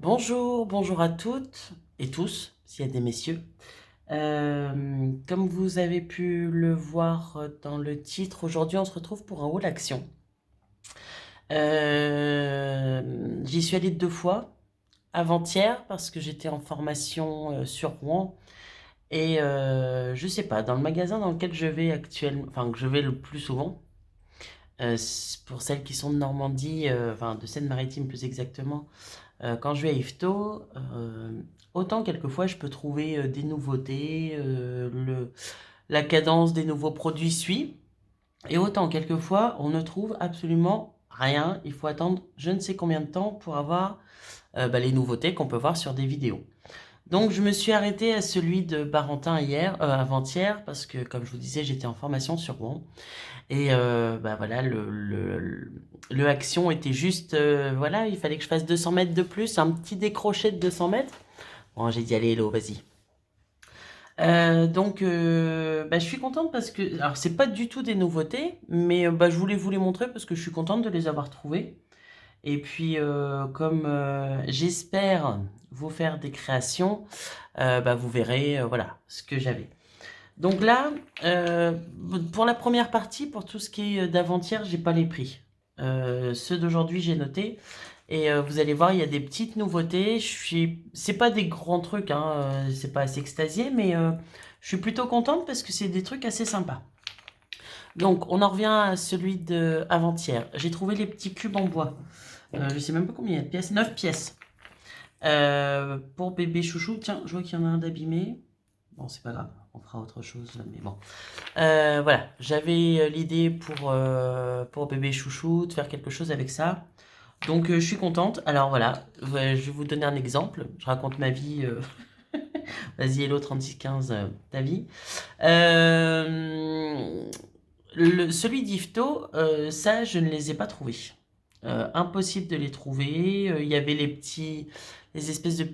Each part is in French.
Bonjour, bonjour à toutes et tous, s'il y a des messieurs. Comme vous avez pu le voir dans le titre, aujourd'hui on se retrouve pour un haul action. J'y suis allée 2 fois, avant-hier parce que j'étais en formation sur Rouen. Et je sais pas, dans le magasin dans lequel je vais actuellement, enfin que je vais le plus souvent, pour celles qui sont de Normandie, enfin de Seine-Maritime plus exactement, quand je vais à Yvetot, autant quelquefois je peux trouver des nouveautés, la cadence des nouveaux produits suit, et autant quelquefois on ne trouve absolument rien. Il faut attendre je ne sais combien de temps pour avoir les nouveautés qu'on peut voir sur des vidéos. Donc je me suis arrêtée à celui de Barentin avant-hier, parce que comme je vous disais, j'étais en formation sur Rouen. Et voilà, le action était juste, voilà, il fallait que je fasse 200 mètres de plus, un petit décroché de 200 mètres. Bon, j'ai dit, allez, hello, vas-y. Je suis contente parce que, alors, c'est pas du tout des nouveautés, mais je voulais vous les montrer parce que je suis contente de les avoir trouvées. Et puis, comme j'espère vous faire des créations, vous verrez, voilà, ce que j'avais. Donc là, euh, pour la première partie, pour tout ce qui est d'avant-hier, j'ai pas les prix. Ceux d'aujourd'hui, j'ai noté. Et vous allez voir, il y a des petites nouveautés. C'est pas des grands trucs, hein, c'est pas assez extasié, mais je suis plutôt contente parce que c'est des trucs assez sympas. Donc, on en revient à celui de avant-hier. J'ai trouvé les petits cubes en bois. Je sais même pas combien il y a de pièces. 9 pièces. Pour bébé chouchou. Tiens, je vois qu'il y en a un d'abîmé. Bon, c'est pas grave, on fera autre chose, mais bon. Voilà, j'avais l'idée pour bébé chouchou de faire quelque chose avec ça. Donc je suis contente. Alors voilà, ouais, je vais vous donner un exemple. Je raconte ma vie. Vas-y, Hello 3615, ta vie. Euh, Celui d'Yvetot, ça, je ne les ai pas trouvés. Impossible de les trouver. Il y avait les espèces de,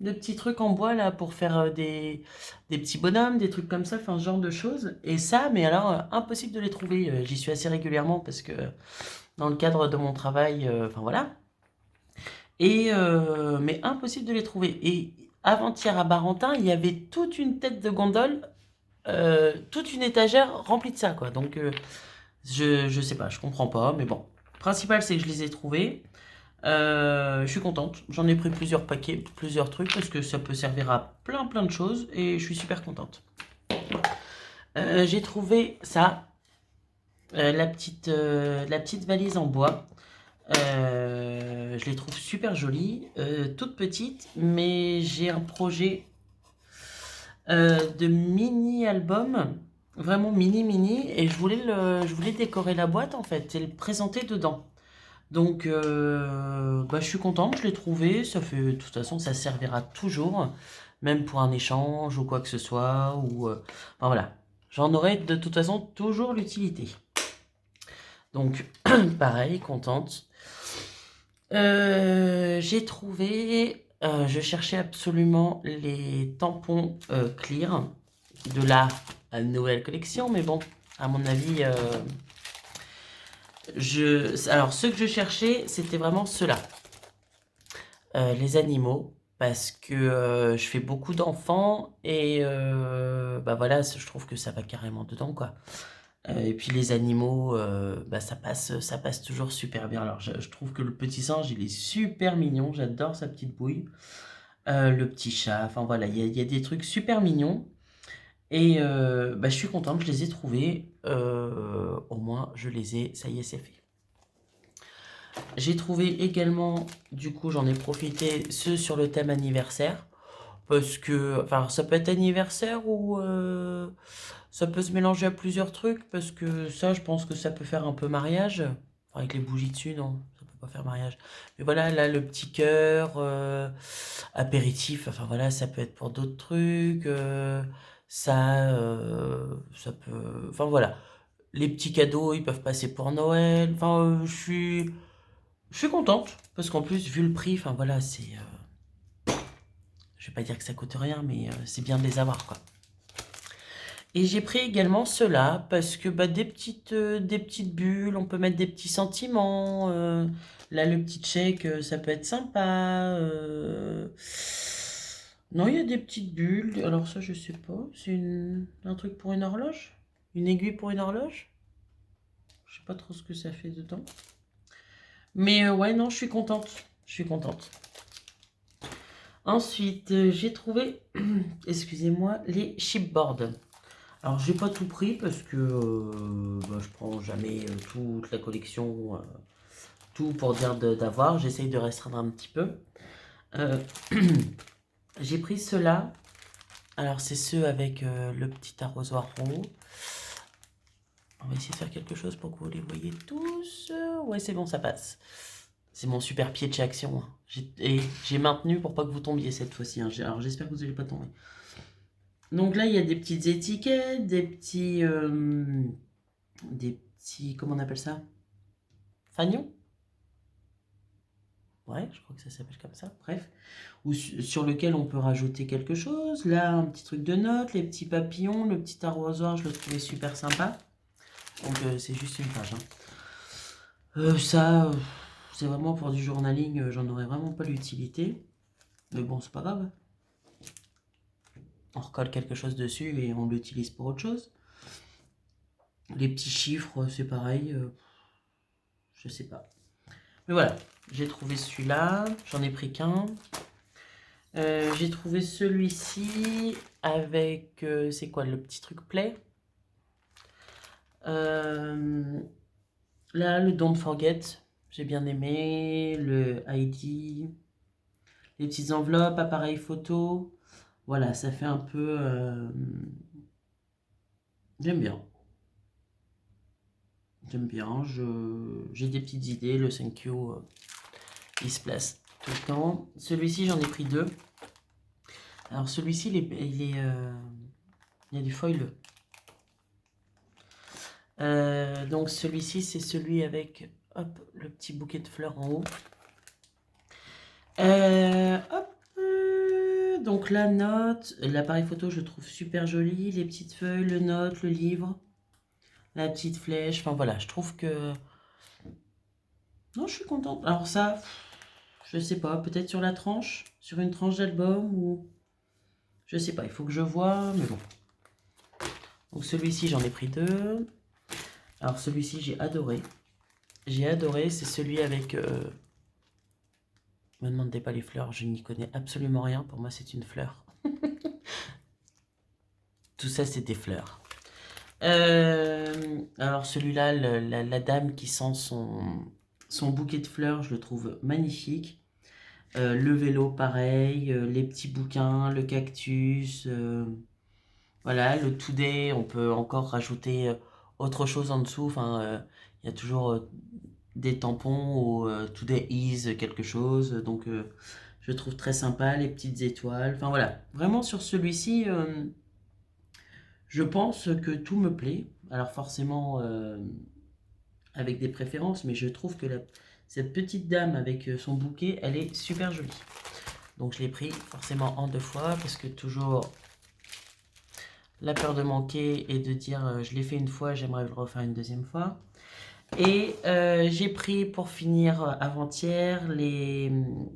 de petits trucs en bois là pour faire des petits bonhommes, des trucs comme ça, enfin ce genre de choses. Et ça, mais alors, impossible de les trouver. J'y suis assez régulièrement parce que dans le cadre de mon travail, enfin voilà. Mais impossible de les trouver. Et avant-hier à Barentin, il y avait toute une tête de gondole, toute une étagère remplie de ça, quoi. Donc, je sais pas, je comprends pas, mais bon. Le principal, c'est que je les ai trouvés. Je suis contente. J'en ai pris plusieurs paquets, plusieurs trucs, parce que ça peut servir à plein plein de choses, et je suis super contente. J'ai trouvé ça, la petite valise en bois. Je les trouve super jolies, toutes petites, mais j'ai un projet de mini-album, vraiment mini-mini, et je voulais décorer la boîte en fait, et le présenter dedans. Donc, je suis contente, je l'ai trouvé. Ça fait, de toute façon, ça servira toujours, même pour un échange ou quoi que ce soit. Enfin voilà, j'en aurai de toute façon toujours l'utilité. Donc, pareil, contente. J'ai trouvé, je cherchais absolument les tampons clear de la nouvelle collection, mais bon, à mon avis, alors ceux que je cherchais, c'était vraiment ceux-là. Les animaux, parce que je fais beaucoup d'enfants et voilà, je trouve que ça va carrément dedans, quoi. Et puis les animaux, ça passe toujours super bien. Alors je trouve que le petit singe, il est super mignon, j'adore sa petite bouille. Le petit chat, enfin voilà, il y a des trucs super mignons. Et je suis contente, je les ai trouvés. Au moins, je les ai, ça y est, c'est fait. J'ai trouvé également, du coup, j'en ai profité, ceux sur le thème anniversaire. Parce que, enfin, ça peut être anniversaire ou ça peut se mélanger à plusieurs trucs. Parce que ça, je pense que ça peut faire un peu mariage. Enfin, avec les bougies dessus, non, ça peut pas faire mariage. Mais voilà, là, le petit cœur, apéritif, enfin voilà, ça peut être pour d'autres trucs. Ça peut. Enfin voilà. Les petits cadeaux, ils peuvent passer pour Noël. Enfin, je suis contente, parce qu'en plus, vu le prix, enfin voilà, je vais pas dire que ça coûte rien, mais c'est bien de les avoir, quoi. Et j'ai pris également ceux-là parce que bah, des petites bulles, on peut mettre des petits sentiments. Là, le petit chèque, ça peut être sympa. Non, il y a des petites bulles. Alors ça, je sais pas. C'est un truc pour une horloge? Une aiguille pour une horloge? Je sais pas trop ce que ça fait dedans. Mais ouais, non, je suis contente. Je suis contente. Ensuite, j'ai trouvé, excusez-moi, les chipboards. Alors, j'ai pas tout pris parce que bah, je prends jamais toute la collection, tout pour dire d'avoir. J'essaye de restreindre un petit peu. Euh, j'ai pris ceux-là. Alors, c'est ceux avec le petit arrosoir rond. On va essayer de faire quelque chose pour que vous les voyez tous. Ouais, c'est bon, ça passe. C'est mon super pied de chez Action, hein. Et j'ai maintenu pour pas que vous tombiez cette fois-ci, hein. Alors, j'espère que vous n'allez pas tomber. Donc là, il y a des petites étiquettes, des petits, comment on appelle ça? Fanions? Ouais, je crois que ça s'appelle comme ça. Bref, ou sur lequel on peut rajouter quelque chose. Là, un petit truc de notes, les petits papillons, le petit arrosoir, je le trouvais super sympa. Donc c'est juste une page, hein. Ça, c'est vraiment pour du journaling, j'en aurais vraiment pas l'utilité. Mais bon, c'est pas grave. On recolle quelque chose dessus et on l'utilise pour autre chose. Les petits chiffres, c'est pareil. Je sais pas. Mais voilà, j'ai trouvé celui-là. J'en ai pris qu'un. J'ai trouvé celui-ci avec... c'est quoi, le petit truc Play? Là, le Don't Forget. J'ai bien aimé. Le ID. Les petites enveloppes, appareil photo. Voilà, ça fait un peu... j'aime bien. J'aime bien. J'ai des petites idées. Le thank you, il se place tout le temps. Celui-ci, j'en ai pris deux. Alors celui-ci, il y a du foil. Donc celui-ci, c'est celui avec hop, le petit bouquet de fleurs en haut. Donc la note, l'appareil photo, je le trouve super joli. Les petites feuilles, le note, le livre, la petite flèche. Enfin voilà, je trouve que... Non, je suis contente. Alors ça, je sais pas, peut-être sur la tranche, sur une tranche d'album ou... Je sais pas, il faut que je vois, mais bon. Donc celui-ci, j'en ai pris deux. Alors celui-ci, j'ai adoré. J'ai adoré, c'est celui avec... Me demandez pas les fleurs, je n'y connais absolument rien. Pour moi, c'est une fleur. Tout ça, c'est des fleurs. Alors celui-là, la dame qui sent son bouquet de fleurs, je le trouve magnifique. Le vélo, pareil. Les petits bouquins, le cactus. Voilà, le today, on peut encore rajouter autre chose en dessous. Enfin, il y a toujours des tampons ou today is quelque chose. Donc, je trouve très sympa les petites étoiles. Enfin, voilà. Vraiment, sur celui-ci, je pense que tout me plaît. Alors, forcément, avec des préférences, mais je trouve que cette petite dame avec son bouquet, elle est super jolie. Donc, je l'ai pris forcément en deux fois parce que toujours la peur de manquer et de dire je l'ai fait une fois, j'aimerais le refaire une deuxième fois. Et j'ai pris pour finir avant-hier les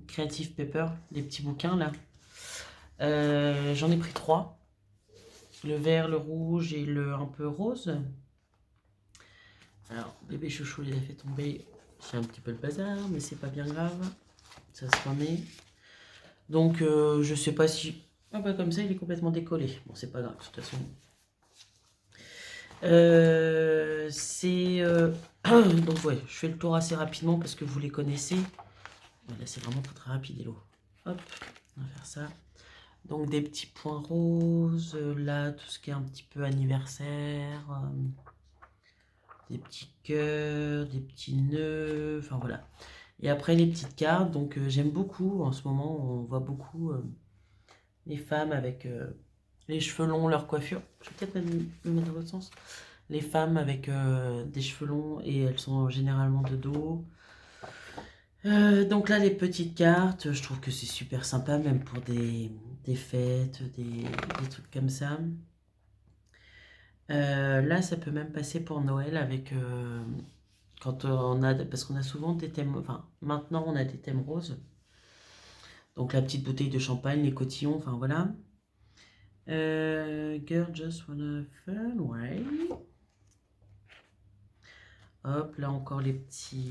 Creative Paper, les petits bouquins là. J'en ai pris trois. Le vert, le rouge et le un peu rose. Alors, bébé chouchou, il a fait tomber. C'est un petit peu le bazar, mais c'est pas bien grave. Ça se remet. Donc, je sais pas si... Ah bah comme ça, il est complètement décollé. Bon, c'est pas grave, de toute façon. Donc ouais, je fais le tour assez rapidement parce que vous les connaissez. Là, c'est vraiment pas très rapide, Hello. Hop, on va faire ça. Donc des petits points roses, là, tout ce qui est un petit peu anniversaire, des petits cœurs, des petits nœuds, enfin voilà. Et après les petites cartes, donc j'aime beaucoup, en ce moment, on voit beaucoup les femmes avec les cheveux longs, leur coiffure. Je vais peut-être me mettre dans l'autre sens. Les femmes avec des cheveux longs et elles sont généralement de dos. Donc là, les petites cartes, je trouve que c'est super sympa, même pour des fêtes, des trucs comme ça. Là, ça peut même passer pour Noël avec quand on a parce qu'on a souvent des thèmes. Enfin, maintenant, on a des thèmes roses. Donc la petite bouteille de champagne, les cotillons, enfin voilà. Girl just wanna fun, ouais. Hop, là encore les petits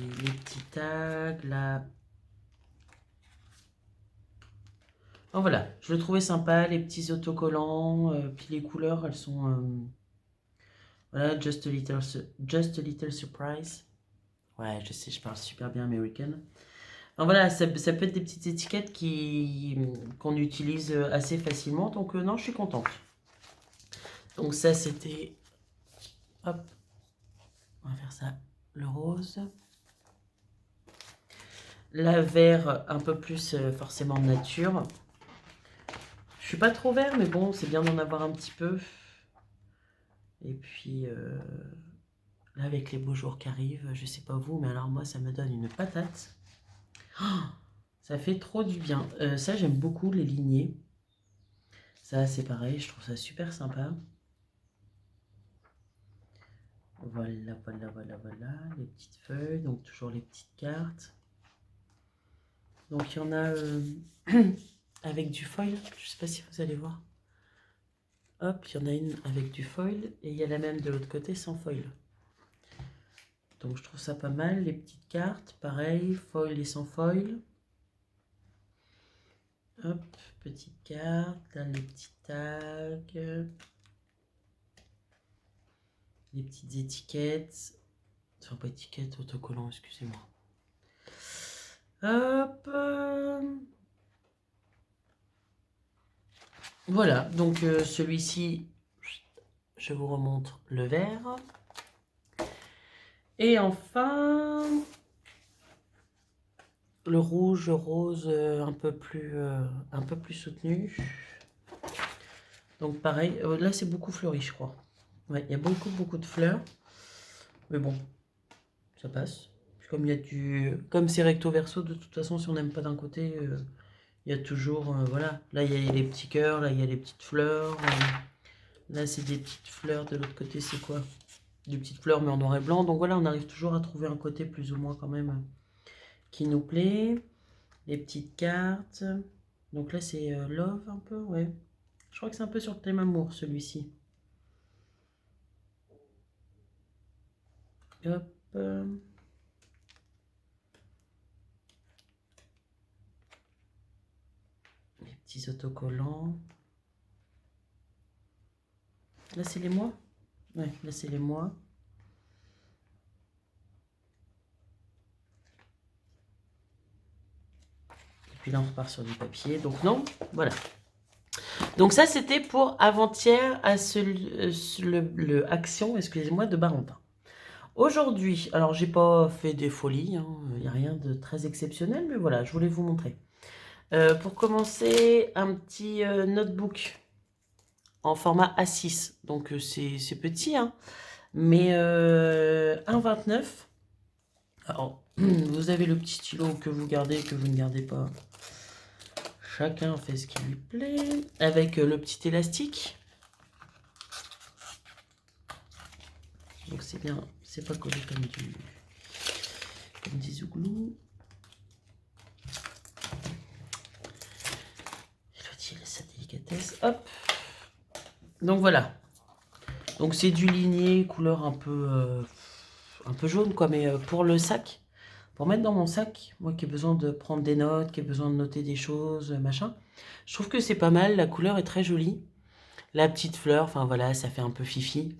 tags, là. Oh, voilà, je le trouvais sympa, les petits autocollants, puis les couleurs, elles sont, voilà, just a little surprise. Ouais, je sais, je parle super bien américain. Alors voilà, ça peut être des petites étiquettes qu'on utilise assez facilement, donc non, je suis contente. Donc ça, c'était, hop, on va faire ça, le rose. La vert, un peu plus forcément nature. Je suis pas trop vert, mais bon, c'est bien d'en avoir un petit peu. Et puis, là, avec les beaux jours qui arrivent, je sais pas vous, mais alors moi, ça me donne une patate. Oh, ça fait trop du bien. Ça, j'aime beaucoup les lignées. Ça, c'est pareil, je trouve ça super sympa. Voilà, voilà, voilà, voilà, les petites feuilles, donc toujours les petites cartes. Donc il y en a avec du foil, je sais pas si vous allez voir. Hop, il y en a une avec du foil et il y a la même de l'autre côté sans foil. Donc je trouve ça pas mal, les petites cartes, pareil, foil et sans foil. Hop, petite carte, là les petits tags, les petites étiquettes, enfin pas étiquettes, autocollants, excusez-moi. Hop, voilà, donc celui-ci, je vous remontre le vert. Et enfin, le rouge rose un peu plus soutenu. Donc pareil, là c'est beaucoup fleuri je crois. Ouais, il y a beaucoup de fleurs. Mais bon, ça passe. Puis comme il y a comme c'est recto verso, de toute façon si on n'aime pas d'un côté, il y a toujours, voilà. Là il y a les petits cœurs, là il y a les petites fleurs. Là c'est des petites fleurs, de l'autre côté c'est quoi? Des petites fleurs mais en noir et blanc. Donc voilà, on arrive toujours à trouver un côté plus ou moins quand même qui nous plaît. Les petites cartes. Donc là, c'est Love un peu, ouais. Je crois que c'est un peu sur le thème amour, celui-ci. Hop. Les petits autocollants. Là, c'est les mois. Ouais, là, c'est les mois. Et puis là, on repart sur du papier. Donc non, voilà. Donc ça, c'était pour avant-hier à le action, excusez-moi, de Barentin. Aujourd'hui, alors j'ai pas fait des folies, il n'y a rien de très exceptionnel, mais voilà, je voulais vous montrer. Pour commencer, un petit notebook en format A6. Donc c'est petit, hein, mais 1,29. Alors, vous avez le petit stylo que vous gardez, que vous ne gardez pas. Chacun fait ce qui lui plaît. Avec le petit élastique. Donc c'est bien, c'est pas collé comme des zouglous. Elodie, sa délicatesse. Hop. Donc voilà. Donc c'est du ligné, couleur un peu jaune, quoi, mais pour le sac. Pour mettre dans mon sac, moi qui ai besoin de prendre des notes, qui ai besoin de noter des choses, machin, je trouve que c'est pas mal, la couleur est très jolie. La petite fleur, enfin voilà, ça fait un peu fifi.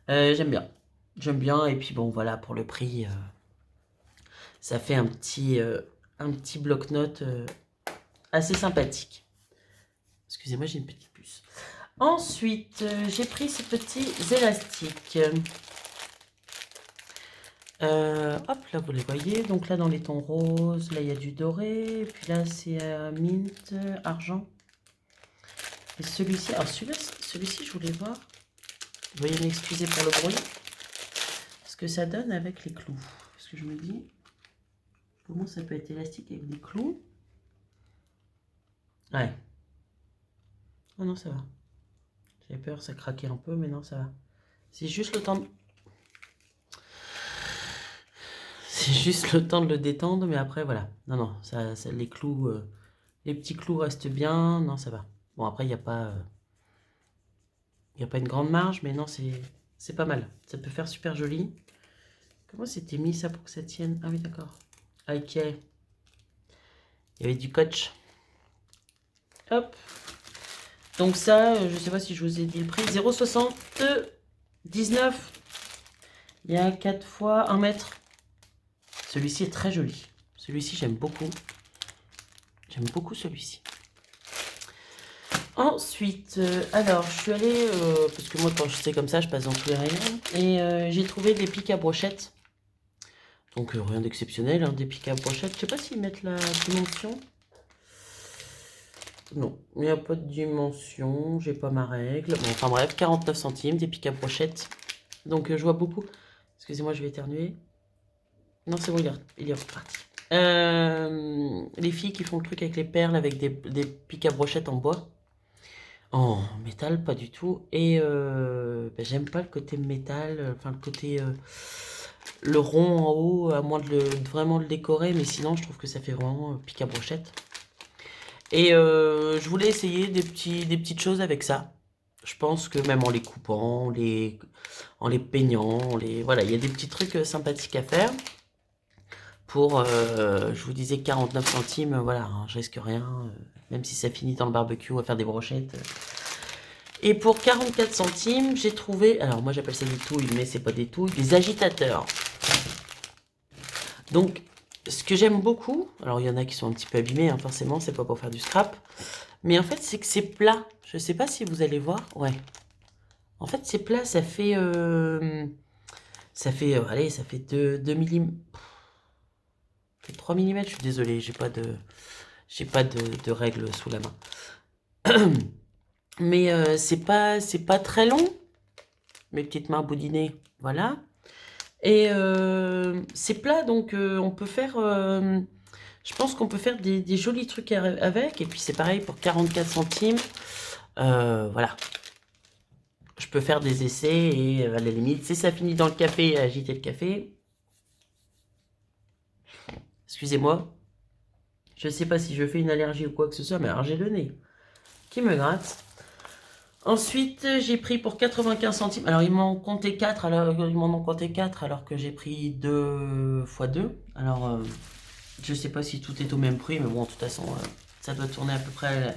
J'aime bien. J'aime bien, et puis bon, voilà, pour le prix, ça fait un petit bloc-notes assez sympathique. Excusez-moi, j'ai une petite puce. Ensuite, j'ai pris ces petits élastiques. Hop, là vous les voyez, donc là dans les tons roses, là il y a du doré, et puis là c'est mint, argent. Et celui-ci, alors celui-ci je voulais voir, veuillez m'excuser pour le bruit, ce que ça donne avec les clous. Parce que je me dis, comment ça peut être élastique avec des clous? Ouais. Oh non, ça va. J'avais peur, ça craquait un peu, mais non, ça va. C'est juste le temps de... C'est juste le temps de le détendre, mais après, voilà. Non, non, les clous, les petits clous restent bien. Non, ça va. Bon, après, il n'y a pas... Il n'y a pas une grande marge, mais non, c'est pas mal. Ça peut faire super joli. Comment c'était mis ça pour que ça tienne? Ah oui, d'accord. Ok. Il y avait du coach. Hop. Donc ça, je sais pas si je vous ai dit le prix. 0,79. Il y a 4 fois 1 mètre. Celui-ci est très joli. Celui-ci, j'aime beaucoup. J'aime beaucoup celui-ci. Ensuite, alors, je suis allée, parce que moi, quand je sais comme ça, je passe dans tous les rayons, et j'ai trouvé des pics à brochettes. Donc, rien d'exceptionnel, hein, des pics à brochettes. Je sais pas s'ils mettent la dimension. Non, il n'y a pas de dimension, j'ai pas ma règle. Bon, enfin bref, 49 centimes, des pics à brochettes. Donc, je vois beaucoup. Excusez-moi, je vais éternuer. Non, c'est bon, il est reparti. Les filles qui font le truc avec les perles, avec des pics à brochettes en bois. En métal, pas du tout. Et ben, j'aime pas le côté métal, enfin le côté le rond en haut, à moins de vraiment le décorer, mais sinon je trouve que ça fait vraiment pic à brochette. Et je voulais essayer des petites choses avec ça. Je pense que même en les coupant, en les peignant, voilà, il y a des petits trucs sympathiques à faire. Pour, je vous disais 49 centimes, voilà, hein, je risque rien, même si ça finit dans le barbecue à faire des brochettes. Et pour 44 centimes, j'ai trouvé, alors moi j'appelle ça des touilles, mais c'est pas des touilles, des agitateurs. Donc, ce que j'aime beaucoup, alors il y en a qui sont un petit peu abîmés, hein, forcément, c'est pas pour faire du scrap, mais en fait c'est que c'est plat. Je sais pas si vous allez voir, ouais. En fait c'est plat, ça fait, allez, ça fait 2 mm, 3 mm, je suis désolée, j'ai pas de règle sous la main. Mais c'est pas très long. Mes petites mains boudinées, voilà. Et c'est plat, donc on peut faire... je pense qu'on peut faire des jolis trucs avec. Et puis c'est pareil pour 44 centimes. Voilà. Je peux faire des essais et à la limite, si ça finit dans le café, agiter le café. Excusez-moi. Je sais pas si je fais une allergie ou quoi que ce soit, mais alors j'ai le nez qui me gratte. Ensuite, j'ai pris pour 95 centimes. Alors, ils m'en compté 4, ils m'en ont compté 4 alors que j'ai pris 2 fois 2. Alors, je sais pas si tout est au même prix, mais bon, de toute façon, ça doit tourner à peu près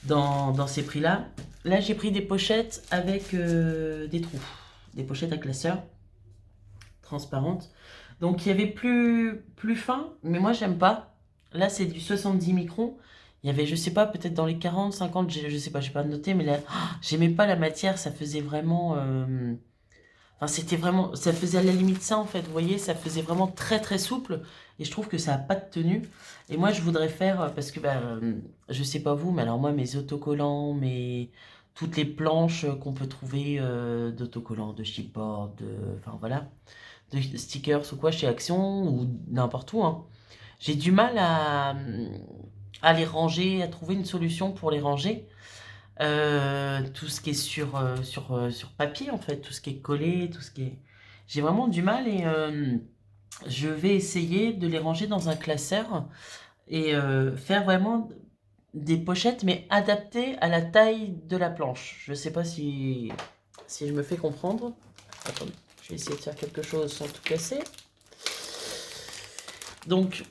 dans ces prix-là. Là, j'ai pris des pochettes avec des trous. Des pochettes à classeur, transparentes. Donc, il y avait plus fin, mais moi, j'aime pas. Là, c'est du 70 microns. Il y avait, je sais pas, peut-être dans les 40, 50, je sais pas, j'ai pas noté, mais là, j'aimais pas la matière, ça faisait vraiment... enfin, c'était vraiment... Ça faisait à la limite ça, en fait, vous voyez, ça faisait vraiment très très souple, et je trouve que ça a pas de tenue. Et moi, je voudrais faire, parce que, bah, je sais pas vous, mais alors moi, mes autocollants, toutes les planches qu'on peut trouver d'autocollants, de chipboard, enfin voilà, de stickers ou quoi, chez Action, ou n'importe où, hein. J'ai du mal à les ranger, à trouver une solution pour les ranger. Tout ce qui est sur papier, en fait, tout ce qui est collé, tout ce qui est... J'ai vraiment du mal et je vais essayer de les ranger dans un classeur et faire vraiment des pochettes, mais adaptées à la taille de la planche. Je sais pas si je me fais comprendre. Attendez, je vais essayer de faire quelque chose sans tout casser. Donc,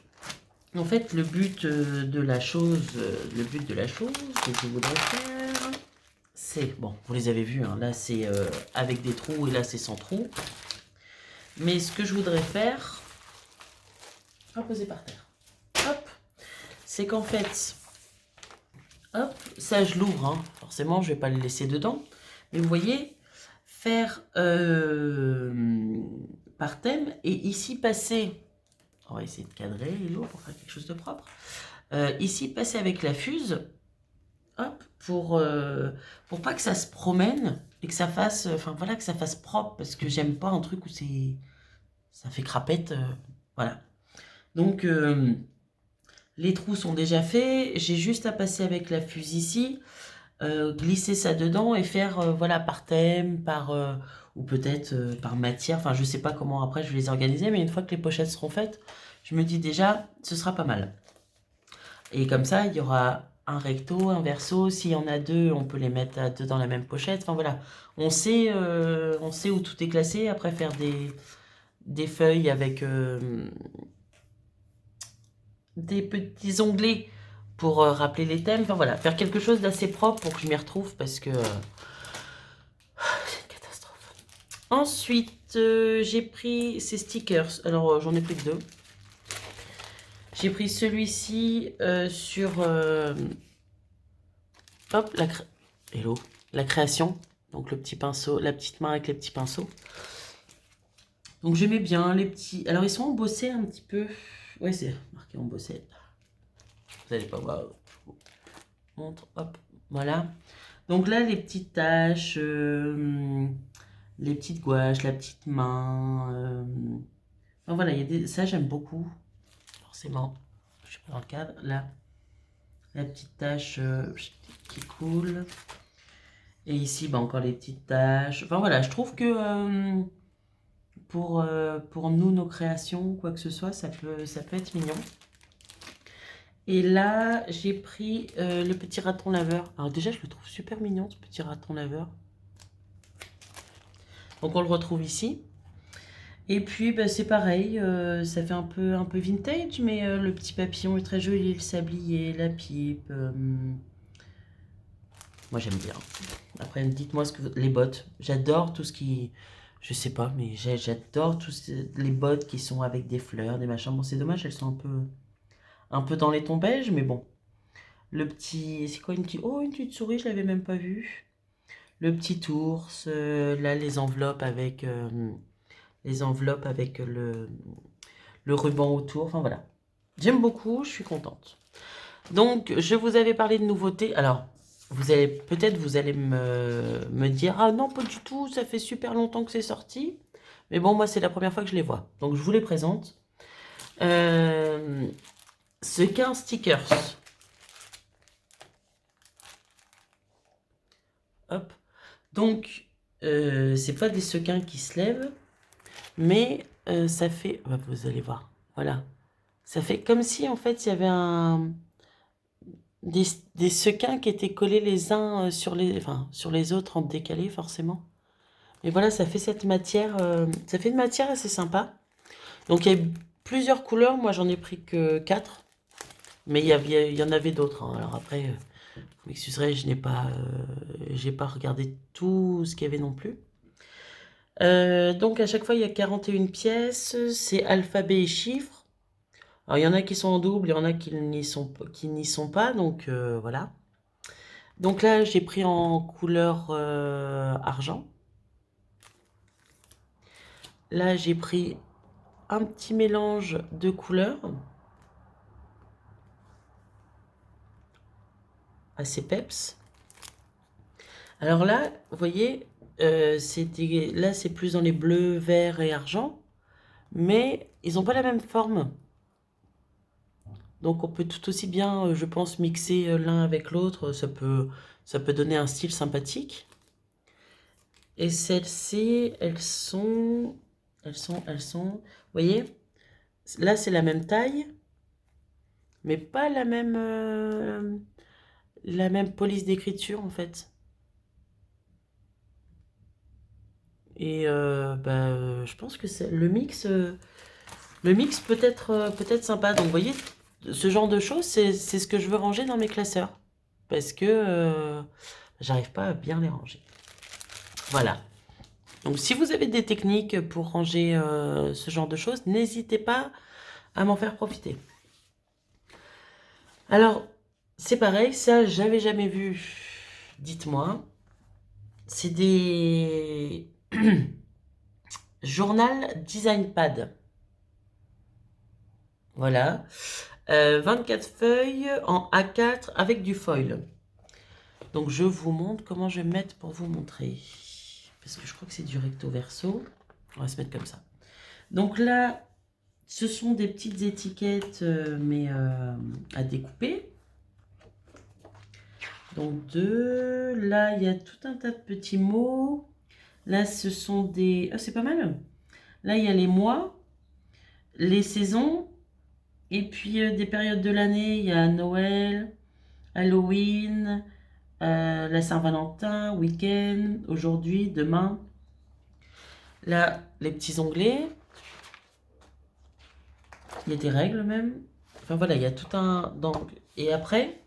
en fait, le but de la chose que je voudrais faire, c'est, bon, vous les avez vus, hein, là c'est avec des trous et là c'est sans trous. Mais ce que je voudrais faire, poser par terre, hop, c'est qu'en fait, hop, ça je l'ouvre, hein, forcément je vais pas le laisser dedans. Mais vous voyez, faire par thème et ici passer... On va essayer de cadrer l'eau pour faire quelque chose de propre. Ici, passer avec la fuse, hop, pour pas que ça se promène et que ça fasse, enfin voilà, que ça fasse propre, parce que j'aime pas un truc où ça fait crapette, voilà. Donc, les trous sont déjà faits, j'ai juste à passer avec la fuse ici, glisser ça dedans et faire, voilà, par thème, ou peut-être par matière. Enfin, je sais pas comment après je vais les organiser, mais une fois que les pochettes seront faites, je me dis déjà, ce sera pas mal. Et comme ça, il y aura un recto, un verso. S'il y en a deux, on peut les mettre à deux dans la même pochette. Enfin voilà, on sait où tout est classé. Après, faire des feuilles avec des petits onglets pour rappeler les thèmes. Enfin voilà, faire quelque chose d'assez propre pour que je m'y retrouve parce que c'est une catastrophe. Ensuite, j'ai pris ces stickers. Alors, j'en ai pris que deux. J'ai pris celui-ci sur hop, hello, la création. Donc le petit pinceau, la petite main avec les petits pinceaux. Donc j'aimais bien les petits. Alors ils sont embossés un petit peu. Ouais, c'est marqué embossé. Vous n'allez pas voir. Je vous montre. Hop, voilà. Donc là, les petites taches, les petites gouaches, la petite main. Enfin, voilà, il y a des... ça j'aime beaucoup. Forcément, je suis pas dans le cadre. Là, la petite tache qui coule. Et ici, bah, encore les petites taches. Enfin voilà, je trouve que pour nous, nos créations, quoi que ce soit, ça peut être mignon. Et là, j'ai pris le petit raton laveur. Alors déjà, je le trouve super mignon, ce petit raton laveur. Donc on le retrouve ici. Et puis, bah, c'est pareil, ça fait un peu vintage, mais le petit papillon est très joli, le sablier, la pipe. Moi, j'aime bien. Après, dites-moi ce que les bottes. J'adore tout ce qui... Je sais pas, mais j'adore tous les bottes qui sont avec des fleurs, des machins. Bon, c'est dommage, elles sont un peu dans les tons beige, mais bon. Le petit... C'est quoi une petite... Oh, une petite souris, je l'avais même pas vue. Le petit ours. Là, les enveloppes avec le ruban autour. Enfin, voilà. J'aime beaucoup, je suis contente. Donc, je vous avais parlé de nouveautés. Alors, vous allez me dire, ah non, pas du tout, ça fait super longtemps que c'est sorti. Mais bon, moi, c'est la première fois que je les vois. Donc, je vous les présente. Euh, Sequins stickers. Hop. Donc, c'est pas des sequins qui se lèvent, mais ça fait, bah, vous allez voir, voilà. Ça fait comme si, en fait, il y avait des sequins qui étaient collés les uns sur les autres en décalé, forcément. Et voilà, ça fait cette matière, ça fait une matière assez sympa. Donc il y a plusieurs couleurs, moi j'en ai pris que 4, mais il y en avait d'autres, hein. Alors après, vous m'excuserez, j'ai pas regardé tout ce qu'il y avait non plus. Donc à chaque fois il y a 41 pièces, c'est alphabet et chiffres. Alors il y en a qui sont en double, il y en a qui n'y sont pas, donc voilà. Donc là j'ai pris en couleur argent. Là j'ai pris un petit mélange de couleurs assez peps. Alors là, vous voyez, là c'est plus dans les bleus, verts et argent, mais ils n'ont pas la même forme. Donc on peut tout aussi bien, je pense, mixer l'un avec l'autre, ça peut donner un style sympathique. Et celles-ci, vous voyez, là c'est la même taille, mais pas la même police d'écriture en fait. Et bah, je pense que le mix peut être sympa. Donc vous voyez, ce genre de choses, c'est ce que je veux ranger dans mes classeurs. Parce que j'arrive pas à bien les ranger. Voilà. Donc si vous avez des techniques pour ranger ce genre de choses, n'hésitez pas à m'en faire profiter. Alors, c'est pareil, ça, j'avais jamais vu. Dites-moi. C'est des journal design pad. Voilà. 24 feuilles en A4 avec du foil. Donc je vous montre comment je vais mettre pour vous montrer. Parce que je crois que c'est du recto verso. On va se mettre comme ça. Donc là, ce sont des petites étiquettes, mais à découper. Donc deux. Là, il y a tout un tas de petits mots. Là, ce sont des... Ah, c'est pas mal. Là, il y a les mois, les saisons, et puis des périodes de l'année. Il y a Noël, Halloween, la Saint-Valentin, week-end, aujourd'hui, demain. Là, les petits onglets. Il y a des règles même. Enfin voilà, il y a tout un... Donc, et après,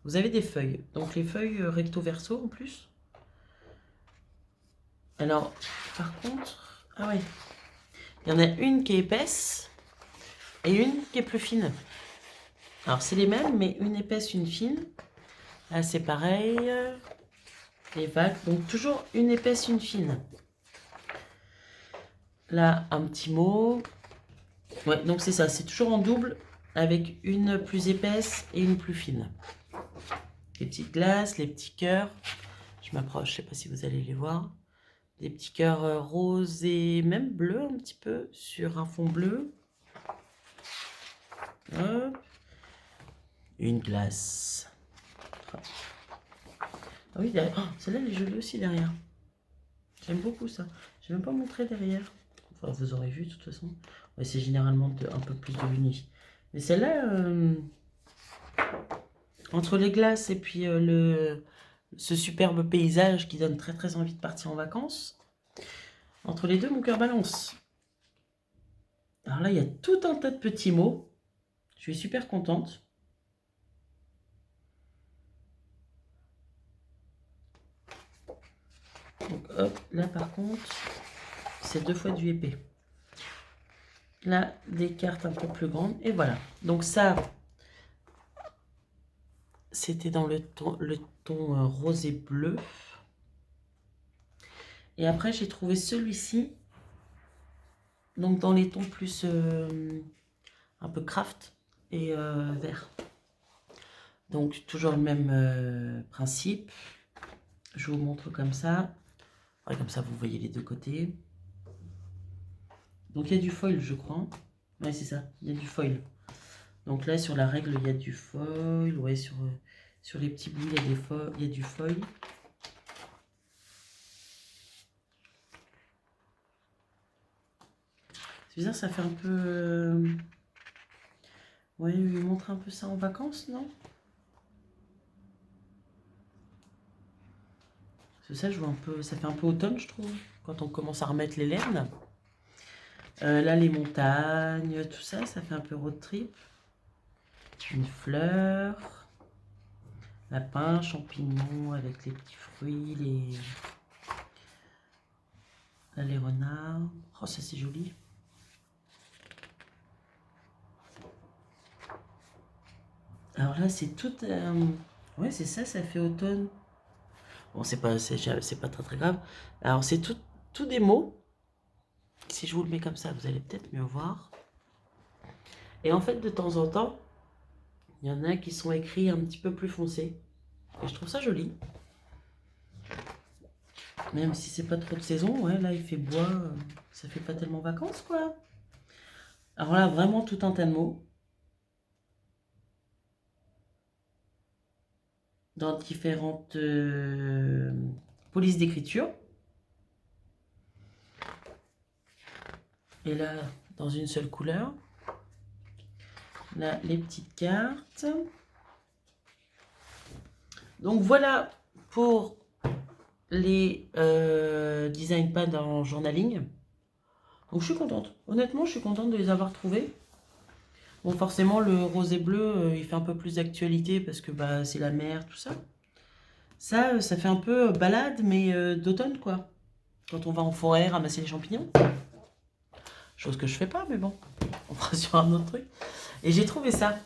vous avez des feuilles. Donc les feuilles recto verso en plus. Alors, par contre... Ah ouais. Il y en a une qui est épaisse et une qui est plus fine. Alors c'est les mêmes, mais une épaisse, une fine. Là c'est pareil. Les vagues. Donc toujours une épaisse, une fine. Là, un petit mot. Ouais, donc c'est ça. C'est toujours en double avec une plus épaisse et une plus fine. Les petites glaces, les petits cœurs. Je m'approche, je sais pas si vous allez les voir. Des petits cœurs roses et même bleus un petit peu sur un fond bleu. Hop. Une glace. Ah oui, derrière. Oh, celle-là, elle est jolie aussi derrière. J'aime beaucoup ça. Je n'ai même pas montré derrière. Enfin, vous aurez vu de toute façon. Ouais, c'est généralement un peu plus de uni. Mais celle-là, entre les glaces et puis ce superbe paysage qui donne très très envie de partir en vacances, entre les deux, mon cœur balance. Alors là, il y a tout un tas de petits mots. Je suis super contente. Donc hop, là par contre, c'est 2 fois du épais. Là, des cartes un peu plus grandes. Et voilà. Donc ça, c'était dans le ton rose et bleu. Et après, j'ai trouvé celui-ci. Donc dans les tons plus un peu craft et vert. Donc toujours le même principe. Je vous montre comme ça. Ouais, comme ça, vous voyez les deux côtés. Donc il y a du foil, je crois. Ouais, c'est ça, il y a du foil. Donc là, sur la règle, il y a du foil. Ouais, sur les petits bouts, il y a du foil. C'est bizarre, ça fait un peu... Ouais, lui montrer un peu ça en vacances, non? Parce que ça, je vois un peu... Ça fait un peu automne, je trouve, quand on commence à remettre les laines. Là, les montagnes, tout ça, ça fait un peu road trip. Une fleur. Lapin, champignons avec les petits fruits, là, les renards. Oh, ça c'est joli. Alors là, c'est tout... Ouais, c'est ça, ça fait automne. Bon, c'est pas très très grave. Alors, c'est tout des mots. Si je vous le mets comme ça, vous allez peut-être mieux voir. Et en fait, de temps en temps, il y en a qui sont écrits un petit peu plus foncés. Et je trouve ça joli. Même si c'est pas trop de saison, ouais, là il fait bois, ça fait pas tellement vacances quoi. Alors là, vraiment tout un tas de mots. Dans différentes polices d'écriture. Et là, dans une seule couleur. Là, les petites cartes. Donc voilà pour les design pads en journaling. Donc je suis contente. Honnêtement, je suis contente de les avoir trouvés. Bon, forcément, le rose et bleu, il fait un peu plus d'actualité parce que bah, c'est la mer, tout ça. Ça fait un peu balade, mais d'automne, quoi. Quand on va en forêt ramasser les champignons. Chose que je fais pas, mais bon, on fera sur un autre truc. Et j'ai trouvé ça.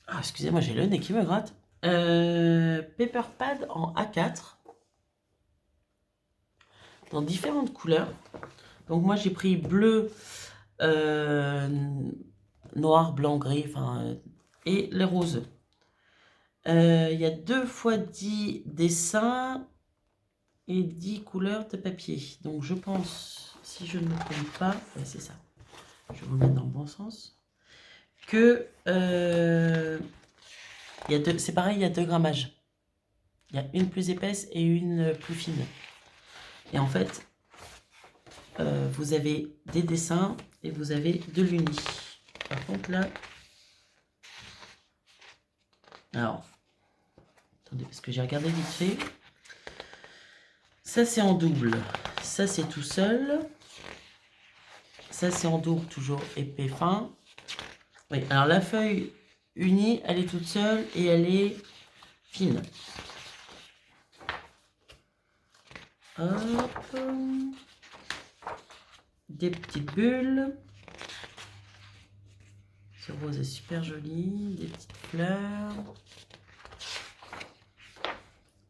Ah, excusez-moi, j'ai le nez qui me gratte. Paper pad en A4. Dans différentes couleurs. Donc moi, j'ai pris bleu, noir, blanc, gris, enfin, et les roses. Il y a 2 fois 10 dessins et 10 couleurs de papier. Donc je pense, si je ne me trompe pas, ouais, c'est ça. Je vais vous mettre dans le bon sens. Que c'est pareil, il y a 2 grammages. Il y a une plus épaisse et une plus fine. Et en fait, vous avez des dessins et vous avez de l'uni. Par contre là, alors, attendez, parce que j'ai regardé vite fait. Ça c'est en double, ça c'est tout seul. Ça c'est en double, toujours épais fin. Oui, alors la feuille unie, elle est toute seule et elle est fine. Hop. Des petites bulles. Ce rose est super joli. Des petites fleurs.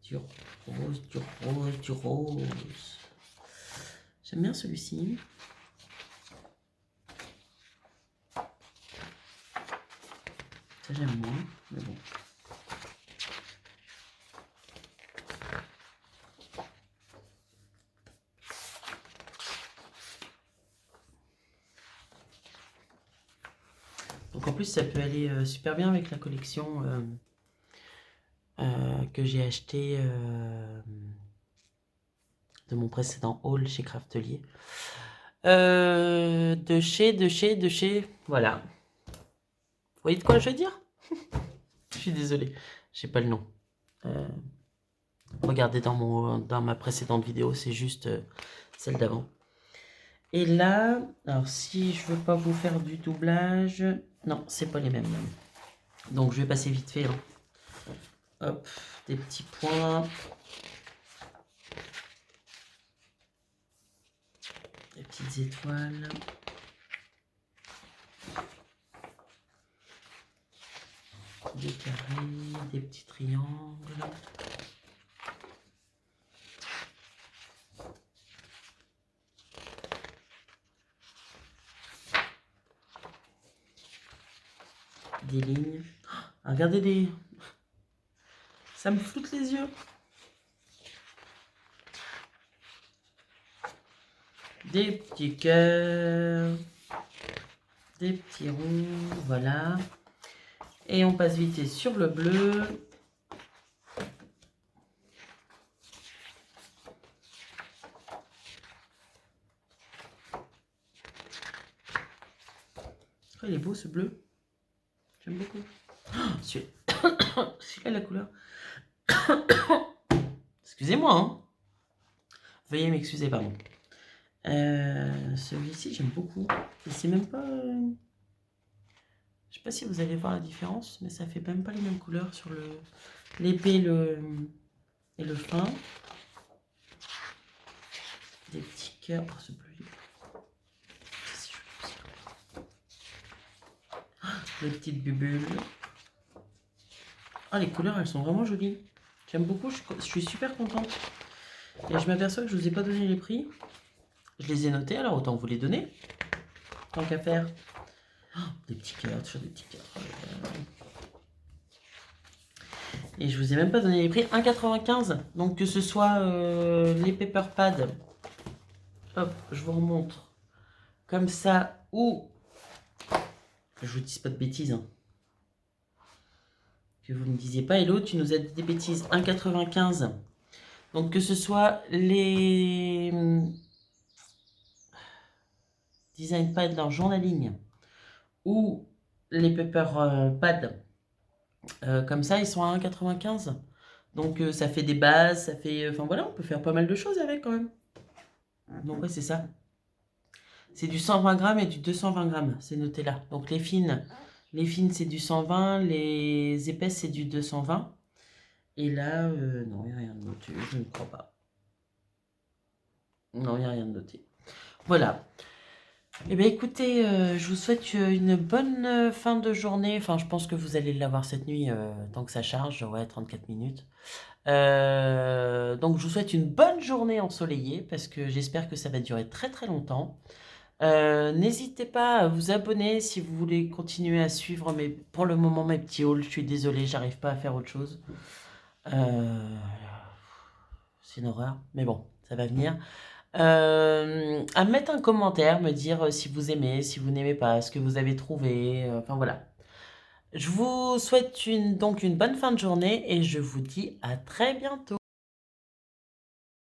Du rose, du rose, du rose. J'aime bien celui-ci. Ça j'aime moins, mais bon. Donc en plus ça peut aller super bien avec la collection que j'ai acheté de mon précédent haul chez Craftelier. De chez, voilà. Vous voyez de quoi je veux dire? Je suis désolée, j'ai pas le nom. Regardez dans ma précédente vidéo, c'est juste celle d'avant. Et là, alors si je veux pas vous faire du doublage, non, c'est pas les mêmes. Donc je vais passer vite fait. Hein. Hop, des petits points. Des petites étoiles. Des carrés, des petits triangles. Des lignes. Ah, regardez les... Ça me floute les yeux. Des petits cœurs. Des petits ronds. Voilà. Et on passe vite sur le bleu. Oh, il est beau ce bleu. J'aime beaucoup. Oh, celui-là, la couleur. Excusez-moi. Hein. Veuillez m'excuser, pardon. Celui-ci, j'aime beaucoup. Et c'est même pas... Je sais pas si vous allez voir la différence, mais ça fait même pas les mêmes couleurs sur l'épais et le fin. Des petits cœurs. Oh, ce bleu. Des petites bubules. Ah, les couleurs, elles sont vraiment jolies. J'aime beaucoup, je suis super contente. Et je m'aperçois que je vous ai pas donné les prix. Je les ai notés, alors autant vous les donner. Tant qu'à faire. Oh, des petits cœurs, toujours des petits cœurs. Et je vous ai même pas donné les prix. 1,95. Donc que ce soit les paper pads. Hop, je vous remontre. Comme ça, ou... Je vous dis pas de bêtises. Hein. Que vous ne disiez pas. Et l'autre, tu nous as dit des bêtises. 1,95. Donc que ce soit les design pads dans journaling ou les paper pads comme ça, ils sont à 1,95. Donc ça fait des bases, ça fait... Enfin voilà, on peut faire pas mal de choses avec quand même. Donc ouais, c'est ça. C'est du 120 grammes et du 220 grammes, c'est noté là. Donc les fines c'est du 120, les épaisses c'est du 220. Et là, non, il n'y a rien de noté, je ne crois pas. Non, il n'y a rien de noté. Voilà. Eh bien écoutez, je vous souhaite une bonne fin de journée. Enfin, je pense que vous allez l'avoir cette nuit, tant que ça charge, ouais, 34 minutes. Donc je vous souhaite une bonne journée ensoleillée, parce que j'espère que ça va durer très très longtemps. N'hésitez pas à vous abonner si vous voulez continuer à suivre pour le moment mes petits hauls. Je suis désolée, j'arrive pas à faire autre chose. C'est une horreur, mais bon, ça va venir. À mettre un commentaire, me dire si vous aimez, si vous n'aimez pas, ce que vous avez trouvé. Enfin voilà. Je vous souhaite donc une bonne fin de journée et je vous dis à très bientôt.